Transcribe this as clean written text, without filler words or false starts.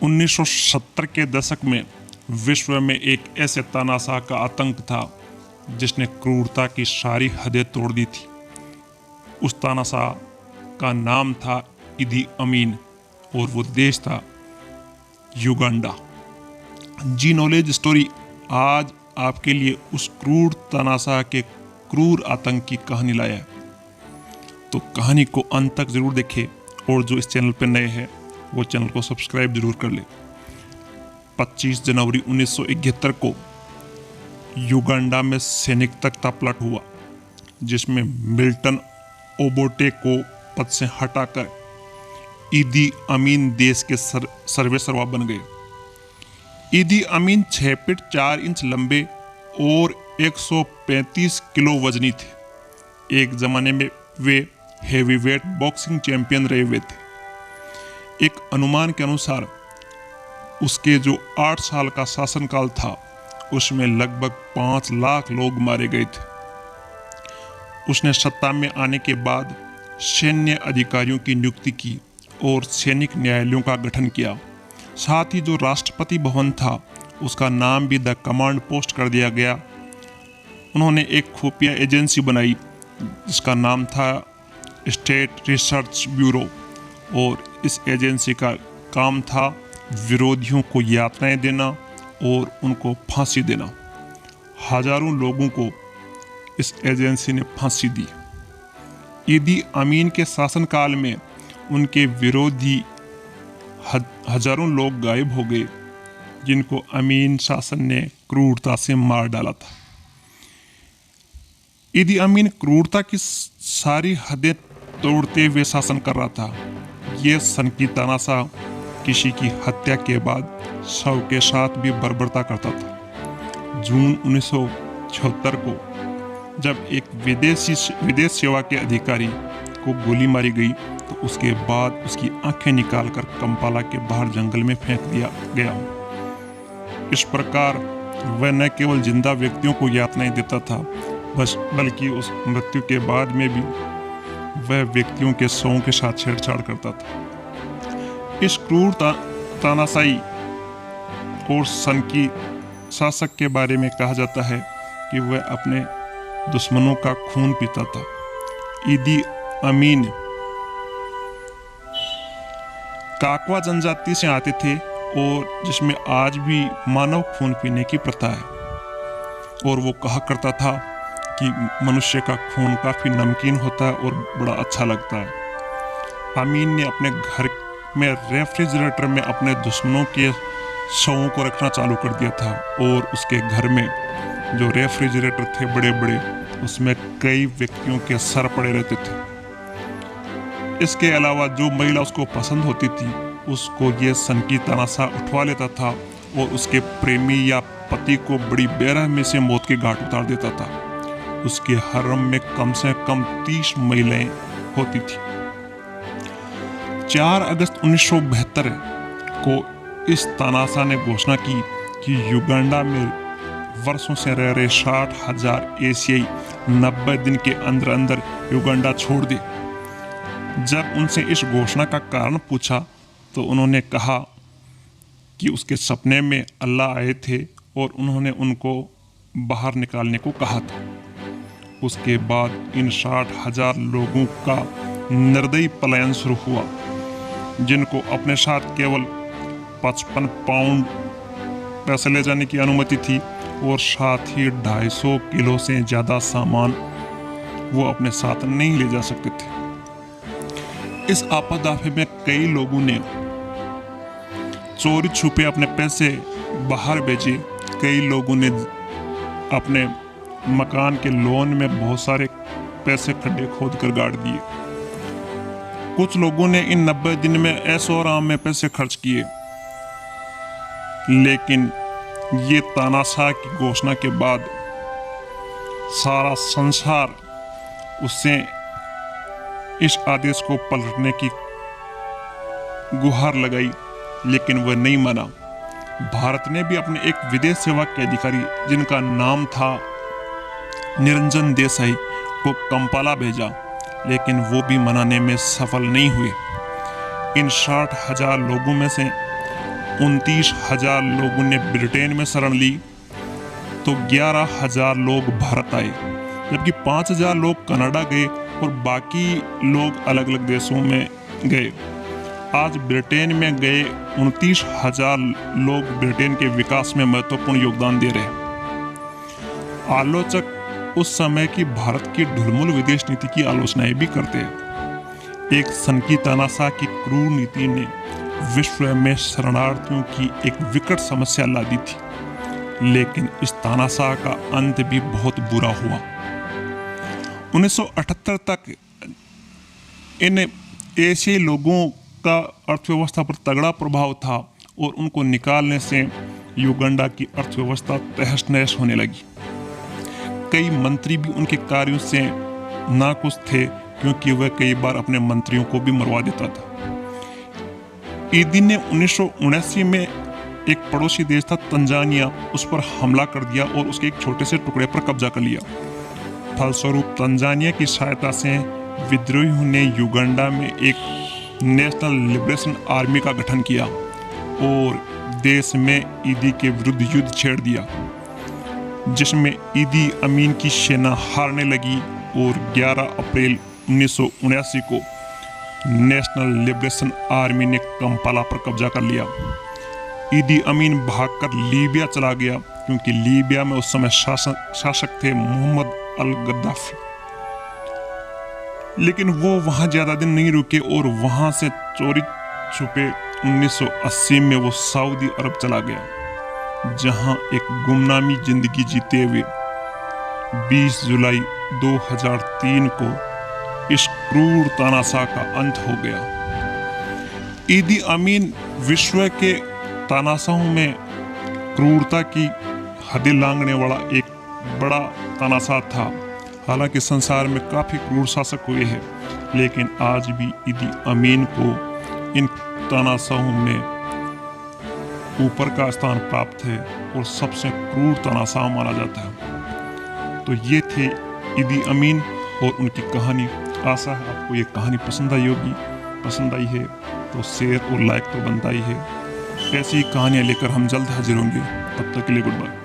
1970 के दशक में विश्व में एक ऐसे तानाशाह का आतंक था जिसने क्रूरता की सारी हदें तोड़ दी थी। उस तानाशाह का नाम था इदी अमीन और वो देश था युगांडा। जी नॉलेज स्टोरी आज आपके लिए उस क्रूर तानाशाह के क्रूर आतंक की कहानी लाया है, तो कहानी को अंत तक जरूर देखें और जो इस चैनल पर नए हैं वो चैनल को सब्सक्राइब जरूर कर ले। 25 जनवरी 1971 को युगांडा में सैनिक तख्ता पलट हुआ जिसमें मिल्टन ओबोटे को पद से हटाकर इदी अमीन देश के सर्वेसर्वा बन गए। इदी अमीन 6 फीट 4 इंच लंबे और 135 किलो वजनी थे। एक जमाने में वे हेवीवेट बॉक्सिंग चैंपियन रहे हुए थे। एक अनुमान के अनुसार उसके जो 8 साल का शासनकाल था उसमें लगभग 5 लाख लोग मारे गए थे। उसने सत्ता में आने के बाद सैन्य अधिकारियों की नियुक्ति की और सैनिक न्यायालयों का गठन किया। साथ ही जो राष्ट्रपति भवन था उसका नाम भी द कमांड पोस्ट कर दिया गया। उन्होंने एक खुफिया एजेंसी बनाई जिसका नाम था स्टेट रिसर्च ब्यूरो और इस एजेंसी का काम था विरोधियों को यातनाएं देना और उनको फांसी देना। हजारों लोगों को इस एजेंसी ने फांसी दी। इदी अमीन के शासनकाल में उनके विरोधी हजारों लोग गायब हो गए जिनको अमीन शासन ने क्रूरता से मार डाला था। इदी अमीन क्रूरता की सारी हदें तोड़ते हुए शासन कर रहा था। ये सनकी तानाशाह किसी की हत्या के बाद शव के साथ भी बर्बरता करता था। जून 1976 को जब एक विदेश सेवा के अधिकारी को गोली मारी गई तो उसके बाद उसकी आंखें निकालकर कंपाला के बाहर जंगल में फेंक दिया गया। इस प्रकार वह न केवल जिंदा व्यक्तियों को यातनाएं देता था बल्कि उस मृत्यु के बाद में भी वह व्यक्तियों के शवों के साथ छेड़छाड़ करता था। इस क्रूर तानाशाही और सनकी शासक के बारे में कहा जाता है कि वह अपने दुश्मनों का खून पीता था। इदी अमीन काकवा जनजाति से आते थे और जिसमें आज भी मानव खून पीने की प्रथा है और वो कहा करता था कि मनुष्य का खून काफी नमकीन होता है और बड़ा अच्छा लगता है। अमीन ने अपने घर में रेफ्रिजरेटर में अपने दुश्मनों के शवों को रखना चालू कर दिया था और उसके घर में जो रेफ्रिजरेटर थे बड़े बड़े उसमें कई व्यक्तियों के सर पड़े रहते थे। इसके अलावा जो महिला उसको पसंद होती थी उसको ये सनकी तानाशाह उठवा लेता था और उसके प्रेमी या पति को बड़ी बेरहमी से मौत के घाट उतार देता था। उसके हरम में कम से कम 30 महिलाएं होती थी। 4 अगस्त 1972 को इस तानाशाह ने घोषणा की कि युगांडा में वर्षों से रह रहे 60,000 एशियाई 90 दिन के अंदर अंदर युगांडा छोड़ दे। जब उनसे इस घोषणा का कारण पूछा तो उन्होंने कहा कि उसके सपने में अल्लाह आए थे और उन्होंने उनको बाहर निकालने को कहा था। उसके बाद इन 60,000 लोगों का निर्दयी पलायन शुरू हुआ जिनको अपने साथ केवल 55 पाउंड पैसे ले जाने की अनुमति थी और साथ ही 250 किलो से ज़्यादा सामान वो अपने साथ नहीं ले जा सकते थे। इस आपदाफे में कई लोगों ने चोरी छुपे अपने पैसे बाहर भेजे। कई लोगों ने अपने मकान के लोन में बहुत सारे पैसे खड्डे खोद कर गाड़ दिए। कुछ लोगों ने इन 90 दिन में ऐशो आराम में पैसे खर्च किए। लेकिन ये तानाशाह की घोषणा के बाद सारा संसार उससे इस आदेश को पलटने की गुहार लगाई, लेकिन वह नहीं माना। भारत ने भी अपने एक विदेश सेवा के अधिकारी जिनका नाम था निरंजन देसाई को कंपाला भेजा, लेकिन वो भी मनाने में सफल नहीं हुए। इन 60,000 लोगों में से 29,000 लोगों ने ब्रिटेन में शरण ली तो 11,000 लोग भारत आए, जबकि 5,000 लोग कनाडा गए और बाकी लोग अलग अलग देशों में गए। आज ब्रिटेन में गए 29,000 लोग ब्रिटेन के विकास में महत्वपूर्ण योगदान दे रहे हैं। आलोचक उस समय की भारत की ढुलमुल विदेश नीति की आलोचनाएं भी करते हैं। एक सनकी तानाशाह की क्रूर नीति ने विश्व में शरणार्थियों की एक विकट समस्या ला दी थी, लेकिन इस तानाशाह का अंत भी बहुत बुरा हुआ। 1978 तक इन एशियाई लोगों का अर्थव्यवस्था पर तगड़ा प्रभाव था और उनको निकालने से युगांडा की अर्थव्यवस्था तहस नहस होने लगी। कई मंत्री भी उनके कार्यों से नाखुश थे, क्योंकि वह कई बार अपने मंत्रियों को भी मरवा देता था। ईदी ने 1979 में एक पड़ोसी देश था तंजानिया, उस पर हमला कर दिया और उसके एक छोटे से टुकड़े पर कब्जा कर लिया। फलस्वरूप तंजानिया की सहायता से विद्रोहियों ने युगांडा में एक नेशनल लिबरेशन आर्मी का गठन किया और देश में ईदी के विरुद्ध युद्ध छेड़ दिया, जिसमें ईदी अमीन की सेना हारने लगी और 11 अप्रैल 1979 को नेशनल लिबरेशन आर्मी ने कंपाला पर कब्जा कर लिया। ईदी अमीन भागकर लीबिया चला गया, क्योंकि लीबिया में उस समय शासक थे मोहम्मद अल गद्दाफी। लेकिन वो वहां ज्यादा दिन नहीं रुके और वहां से चोरी छुपे 1980 में वो सऊदी अरब चला गया, जहां एक गुमनामी जिंदगी जीते हुए 20 जुलाई 2003 को इस क्रूर तानाशाह का अंत हो गया। ईदी अमीन विश्व के तानाशाहों में क्रूरता की हदें लांघने वाला एक बड़ा तानाशाह था। हालांकि संसार में काफ़ी क्रूर शासक हुए हैं, लेकिन आज भी ईदी अमीन को इन तानाशाहों में ऊपर का स्थान प्राप्त है और सबसे क्रूर तानाशाह माना जाता है। तो ये थे ईदी अमीन और उनकी कहानी। आशा है आपको ये कहानी पसंद आई होगी। पसंद आई है तो शेयर और लाइक तो बनता ही है। ऐसी कहानियाँ लेकर हम जल्द हाजिर होंगे। तब तक के लिए गुड बाय।